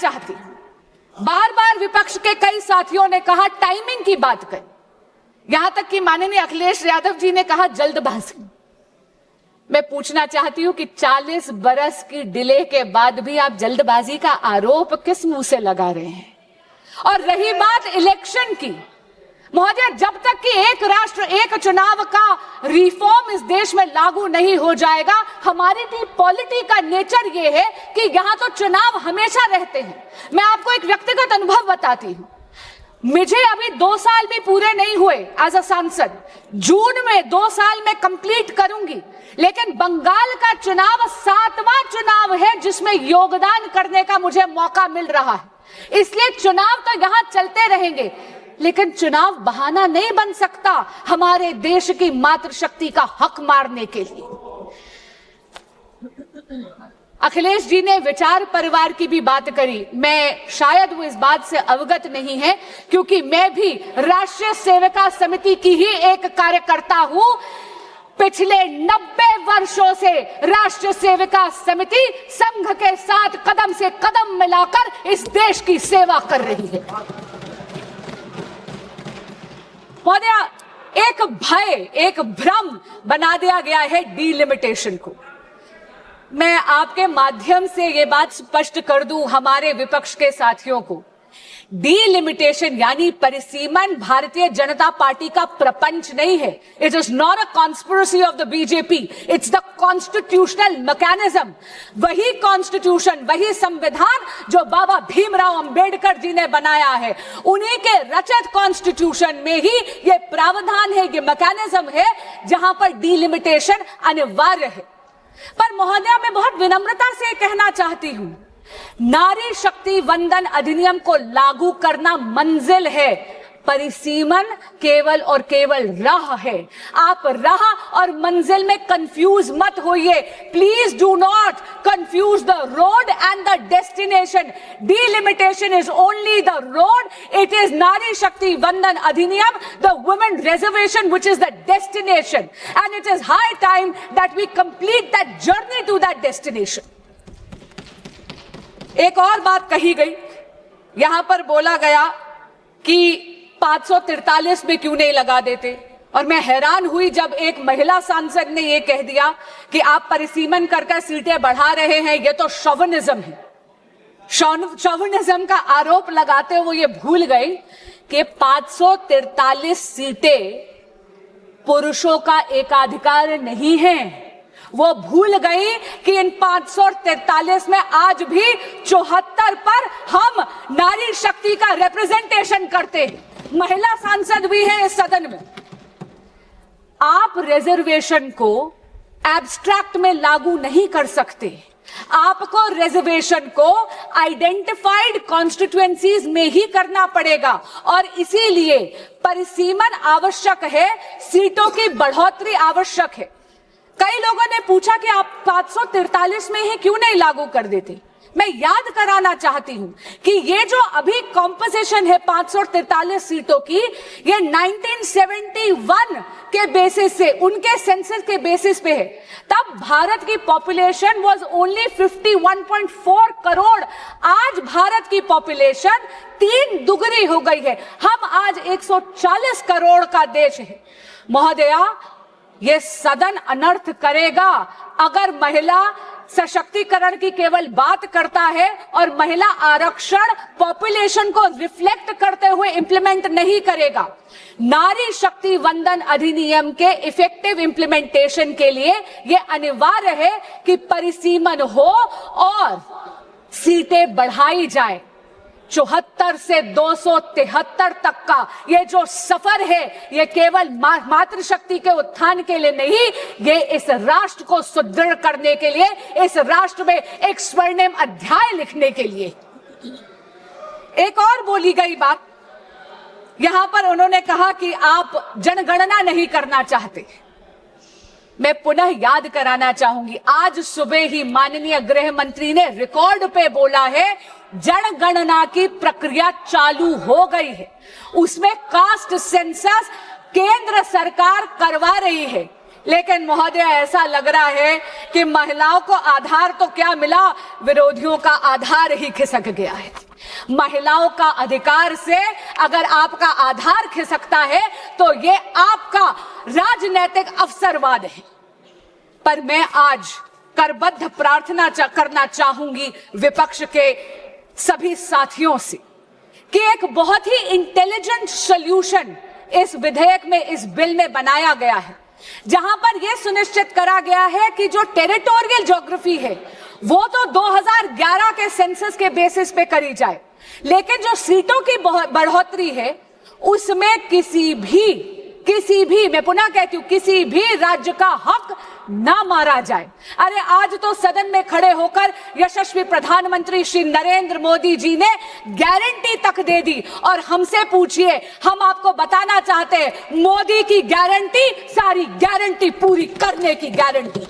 चाहती हूं। बार बार विपक्ष के कई साथियों ने कहा टाइमिंग की बात करें, यहां तक कि माननीय अखिलेश यादव जी ने कहा जल्दबाजी। मैं पूछना चाहती हूं कि 40 बरस की डिले के बाद भी आप जल्दबाजी का आरोप किस मुंह से लगा रहे हैं? और रही बात इलेक्शन की, महोदय, जब तक कि एक राष्ट्र एक चुनाव का रिफॉर्म इस देश में लागू नहीं हो जाएगा, हमारी पॉलिटी का नेचर यह है कि यहां तो चुनाव हमेशा रहते हैं। मैं आपको एक व्यक्तिगत अनुभव बताती हूं। मुझे अभी 2 साल भी पूरे नहीं हुए एज अ सांसद। जून में 2 साल में कंप्लीट करूंगी, लेकिन बंगाल का चुनाव 7वां चुनाव है जिसमें योगदान करने का मुझे मौका मिल रहा है। इसलिए चुनाव तो यहां चलते रहेंगे, लेकिन चुनाव बहाना नहीं बन सकता हमारे देश की मातृशक्ति का हक मारने के लिए। अखिलेश जी ने विचार परिवार की भी बात करी। मैं शायद वो इस बात से अवगत नहीं है, क्योंकि मैं भी राष्ट्रीय सेविका समिति की ही एक कार्यकर्ता हूं। पिछले 90 वर्षों से राष्ट्रीय सेविका समिति संघ के साथ कदम से कदम मिलाकर इस देश की सेवा कर रही है। महोदय, एक भय, एक भ्रम बना दिया गया है डीलिमिटेशन को। मैं आपके माध्यम से ये बात स्पष्ट कर दूं हमारे विपक्ष के साथियों को, डीलिमिटेशन यानी परिसीमन भारतीय जनता पार्टी का प्रपंच नहीं है। It is not a conspiracy of the BJP, it's the constitutional mechanism. वही कॉन्स्टिट्यूशन, वही संविधान जो बाबा भीमराव अंबेडकर जी ने बनाया है, उन्हीं के रचित कॉन्स्टिट्यूशन में ही ये प्रावधान है, ये मैकेनिज्म है जहां पर डीलिमिटेशन अनिवार्य है। पर महोदया, मैं बहुत विनम्रता से कहना चाहती हूं, नारी शक्ति वंदन अधिनियम को लागू करना मंजिल है, परिसीमन केवल और केवल राह है। आप राह और मंजिल में कंफ्यूज मत होइए। Please do not confuse the road and the destination. Delimitation is only the road, it is नारी शक्ति वंदन अधिनियम, the women reservation which is the destination, and it is high time that we complete that journey to that destination. एक और बात कही गई, यहां पर बोला गया कि 543 में क्यों नहीं लगा देते, और मैं हैरान हुई जब एक महिला सांसद ने यह कह दिया कि आप परिसीमन कर सीटें बढ़ा रहे हैं, यह तो शोविनिज्म है। शोविनिज्म का आरोप लगाते हुए ये भूल गए कि 543 सीटें पुरुषों का एकाधिकार नहीं है। वो भूल गई कि इन 543 में आज भी 74 पर हम नारी शक्ति का रिप्रेजेंटेशन करते हैं। महिला सांसद भी है इस सदन में। आप रिजर्वेशन को एब्स्ट्रैक्ट में लागू नहीं कर सकते। आपको रिजर्वेशन को आइडेंटिफाइड कॉन्स्टिट्यूएंसीज में ही करना पड़ेगा, और इसीलिए परिसीमन आवश्यक है, सीटों की बढ़ोतरी आवश्यक है। कई लोगों ने पूछा कि आप 543 में ही क्यों नहीं लागू कर देते। मैं याद कराना चाहती हूं कि ये जो अभी कॉम्पोजिशन है 543 सीटों की, ये 1971 के बेसिस से, उनके सेंसस के बेसिस पे है। तब भारत की पॉपुलेशन वाज ओनली 51.4 करोड़। आज भारत की पॉपुलेशन 3 दुगनी हो गई है। हम आज 140 करोड़ का देश है। महोदया, ये सदन अनर्थ करेगा अगर महिला सशक्तिकरण की केवल बात करता है और महिला आरक्षण पॉपुलेशन को रिफ्लेक्ट करते हुए इंप्लीमेंट नहीं करेगा। नारी शक्ति वंदन अधिनियम के इफेक्टिव इंप्लीमेंटेशन के लिए यह अनिवार्य है कि परिसीमन हो और सीटें बढ़ाई जाए। 74 से 273 तक का ये जो सफर है, ये केवल मातृशक्ति के उत्थान के लिए नहीं, ये इस राष्ट्र को सुदृढ़ करने के लिए, इस राष्ट्र में एक स्वर्णिम अध्याय लिखने के लिए। एक और बोली गई बात, यहां पर उन्होंने कहा कि आप जनगणना नहीं करना चाहते। मैं पुनः याद कराना चाहूंगी, आज सुबह ही माननीय गृह मंत्री ने रिकॉर्ड पे बोला है जनगणना की प्रक्रिया चालू हो गई है। उसमें कास्ट सेंसस केंद्र सरकार करवा रही है। लेकिन महोदय ऐसा लग रहा है कि महिलाओं को आधार तो क्या मिला, विरोधियों का आधार ही खिसक गया है। महिलाओं का अधिकार से अगर आपका आधार खिसकता है तो ये आपका राजनीतिक अवसरवाद है। पर मैं आज करबद्ध प्रार्थना करना चाहूंगी विपक्ष के सभी साथियों से कि एक बहुत ही इंटेलिजेंट सॉल्यूशन इस विधेयक में, इस बिल में बनाया गया है, जहां पर यह सुनिश्चित करा गया है कि जो टेरिटोरियल ज्योग्राफी है वो तो 2011 के सेंसस के बेसिस पे करी जाए, लेकिन जो सीटों की बढ़ोतरी है उसमें किसी भी मैं पुनः कहती हूं, किसी भी राज्य का हक ना मारा जाए। अरे आज तो सदन में खड़े होकर यशस्वी प्रधानमंत्री श्री नरेंद्र मोदी जी ने गारंटी तक दे दी, और हमसे पूछिए, हम आपको बताना चाहते हैं मोदी की गारंटी सारी गारंटी पूरी करने की गारंटी।